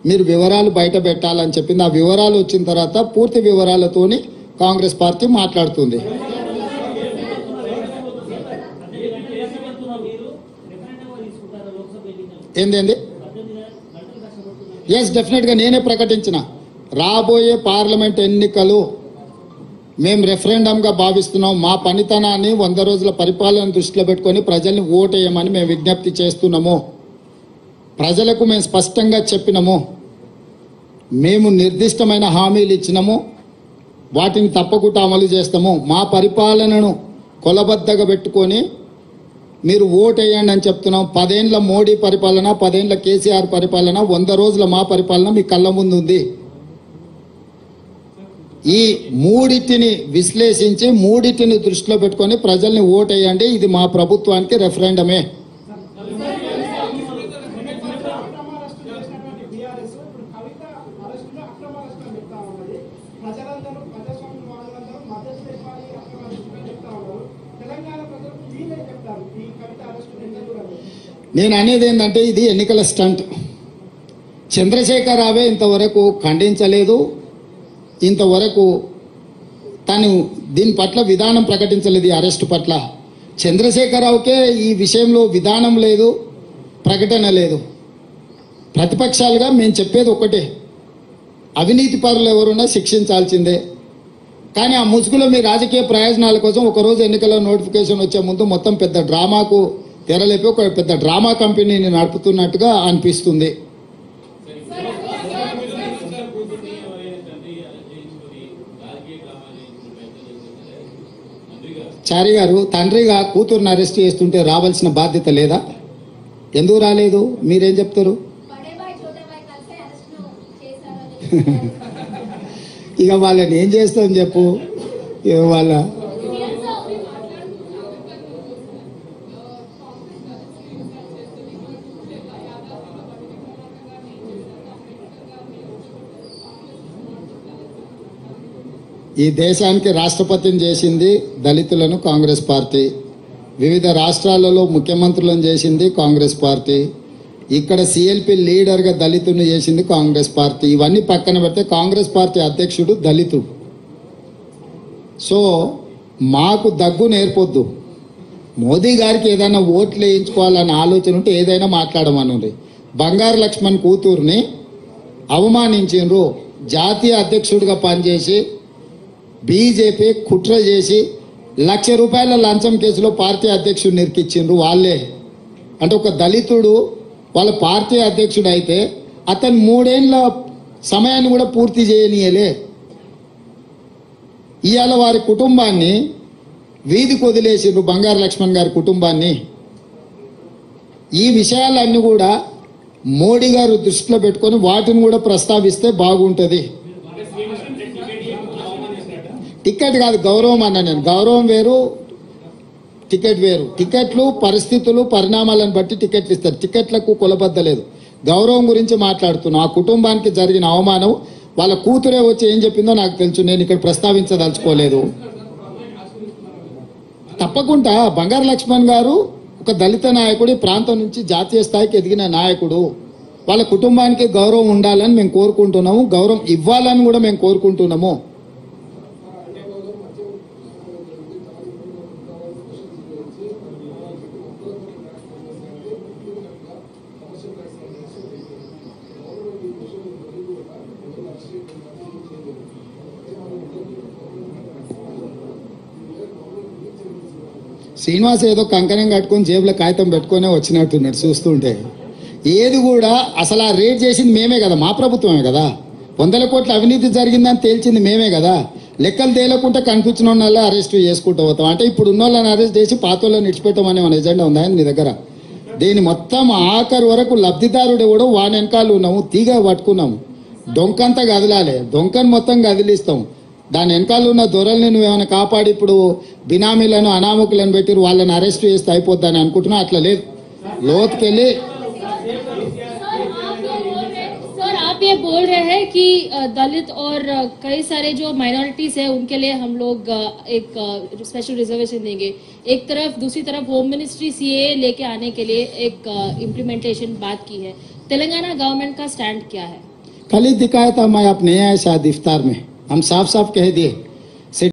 మీరు వివరాలు బయట పెట్టాలని చెప్పింది. ఆ వివరాలు వచ్చిన తర్వాత పూర్తి వివరాలతోని కాంగ్రెస్ పార్టీ మాట్లాడుతుంది. ఏంది? ఎస్, డెఫినెట్గా నేనే ప్రకటించిన రాబోయే పార్లమెంట్ ఎన్నికలు మేము రెఫరెండంగా భావిస్తున్నాం. మా పనితనాన్ని 100 రోజుల పరిపాలన దృష్టిలో పెట్టుకొని ప్రజల్ని ఓటేయమని మేము విజ్ఞప్తి చేస్తున్నాము. ప్రజలకు మేము స్పష్టంగా చెప్పినాము, మేము నిర్దిష్టమైన హామీలు ఇచ్చినాము, వాటిని తప్పకుండా అమలు చేస్తాము. మా పరిపాలనను కొలబద్దగా పెట్టుకొని మీరు ఓటేయండి అని చెప్తున్నాం. 10 ఏళ్ల మోడీ పరిపాలన, 10 ఏళ్ల కేసీఆర్ పరిపాలన, 100 రోజుల మా పరిపాలన మీ కళ్ళ ముందు ఉంది. ఈ మూడిటిని విశ్లేషించి మూడిటిని దృష్టిలో పెట్టుకొని ప్రజల్ని ఓటేయండి. ఇది మా ప్రభుత్వానికి రెఫరెండమే. నేను అనేది ఏంటంటే ఇది ఎన్నికల స్టంట్. చంద్రశేఖర్ రావే ఇంతవరకు ఖండించలేదు, ఇంతవరకు తను దీని పట్ల విధానం ప్రకటించలేదు. ఈ అరెస్టు పట్ల చంద్రశేఖరరావుకే ఈ విషయంలో విధానం లేదు, ప్రకటన లేదు. ప్రతిపక్షాలుగా మేము చెప్పేది ఒకటే, అవినీతి పరులు ఎవరున్నా శిక్షించాల్సిందే. కానీ ఆ ముసుగులో మీ రాజకీయ ప్రయోజనాల కోసం ఒకరోజు ఎన్నికల నోటిఫికేషన్ వచ్చే ముందు మొత్తం పెద్ద డ్రామాకు తెరలేపి ఒక పెద్ద డ్రామా కంపెనీని నడుపుతున్నట్టుగా అనిపిస్తుంది. చారి గారు, తండ్రిగా కూతురుని అరెస్ట్ చేస్తుంటే రావాల్సిన బాధ్యత లేదా? ఎందుకు రాలేదు? మీరేం చెప్తారు? ఇక వాళ్ళని ఏం చేస్తాం చెప్పు. వాళ్ళ ఈ దేశానికి రాష్ట్రపతిని చేసింది దళితులను కాంగ్రెస్ పార్టీ, వివిధ రాష్ట్రాలలో ముఖ్యమంత్రులను చేసింది కాంగ్రెస్ పార్టీ, ఇక్కడ సిఎల్పి లీడర్గా దళితుని చేసింది కాంగ్రెస్ పార్టీ. ఇవన్నీ పక్కన పెడితే కాంగ్రెస్ పార్టీ అధ్యక్షుడు దళితుడు. సో మాకు దగ్గు నేర్పొద్దు. మోదీ గారికి ఏదైనా ఓట్లు వేయించుకోవాలన్న ఆలోచన ఉంటే ఏదైనా మాట్లాడమనుంది. బంగారు లక్ష్మణ్ కూతుర్ని అవమానించిండ్రు. జాతీయ అధ్యక్షుడిగా పనిచేసి బీజేపీ కుట్ర చేసి ₹1,00,000 లంచం కేసులో పార్టీ అధ్యక్షుడిని ఇరికిచ్చిండ్రు వాళ్ళే. అంటే ఒక దళితుడు వాళ్ళ పార్టీ అధ్యక్షుడు అయితే అతను 3 ఏళ్ల సమయాన్ని కూడా పూర్తి చేయనీయలే. ఇవాళ వారి కుటుంబాన్ని వీధికి వదిలేసిండ్రు, బంగారు లక్ష్మణ్ గారి కుటుంబాన్ని. ఈ విషయాలన్నీ కూడా మోడీ గారు దృష్టిలో పెట్టుకొని వాటిని కూడా ప్రస్తావిస్తే బాగుంటుంది. టికెట్ కాదు, గౌరవం అన్నా నేను. గౌరవం వేరు, టికెట్ వేరు. టికెట్లు పరిస్థితులు పరిణామాలను బట్టి టికెట్లు ఇస్తారు. టికెట్లకు కొలబద్దలేదు. గౌరవం గురించి మాట్లాడుతున్నాం. ఆ కుటుంబానికి జరిగిన అవమానం వాళ్ళ కూతురే వచ్చి ఏం చెప్పిందో నాకు తెలుసు, నేను ఇక్కడ ప్రస్తావించదలుచుకోలేదు. తప్పకుండా బంగారు లక్ష్మణ్ గారు ఒక దళిత నాయకుడు, ప్రాంతం నుంచి జాతీయ స్థాయికి ఎదిగిన నాయకుడు. వాళ్ళ కుటుంబానికి గౌరవం ఉండాలని మేము కోరుకుంటున్నాము, గౌరవం ఇవ్వాలని కూడా మేము కోరుకుంటున్నాము. శ్రీనివాస్ ఏదో కంకణం కట్టుకొని జేబులో కాగితం పెట్టుకునే వచ్చినట్టున్నాడు చూస్తుంటే. ఏది కూడా అసలు ఆ రేట్ చేసింది మేమే కదా, మా ప్రభుత్వమే కదా. 100 కోట్ల అవినీతి జరిగిందని తేల్చింది మేమే కదా. లెక్కలు తేలకుండా కనిపించిన వాళ్ళ అరెస్ట్ చేసుకుంటూ పోతాం. అంటే ఇప్పుడు ఉన్న వాళ్ళని అరెస్ట్ చేసి పాత వాళ్ళని ఇడిచిపెట్టమనే మన ఎజెండా ఉందా మీ దగ్గర? దీని మొత్తం ఆఖరి వరకు లబ్ధిదారుడు ఎవడో వాని వెనకాల ఉన్నాము, తీగ పట్టుకున్నాము. డొంకంతా కదలాలి, డొంకను మొత్తం కదిలిస్తాం. దాని వెనకాల ఉన్న దొరల్ని నువ్వేమైనా కాపాడి ఇప్పుడు బినామీలను అనామకులను పెట్టి వాళ్ళని అరెస్ట్ చేస్తే అయిపోద్దని అనుకుంటున్నా. అట్లా లేదు, లోతుకెళ్ళి. आप ये बोल रहे हैं कि दलित और कई सारे जो माइनॉरिटीज है उनके लिए हम लोग एक स्पेशल रिजर्वेशन देंगे एक तरफ, दूसरी तरफ होम मिनिस्ट्री सीए लेके आने के लिए एक इम्प्लीमेंटेशन बात की है। तेलंगाना गवर्नमेंट का स्टैंड क्या है? कल ही दिखाया था, मैं आप नहीं आए शायद इफ्तार में, हम साफ साफ कह दिए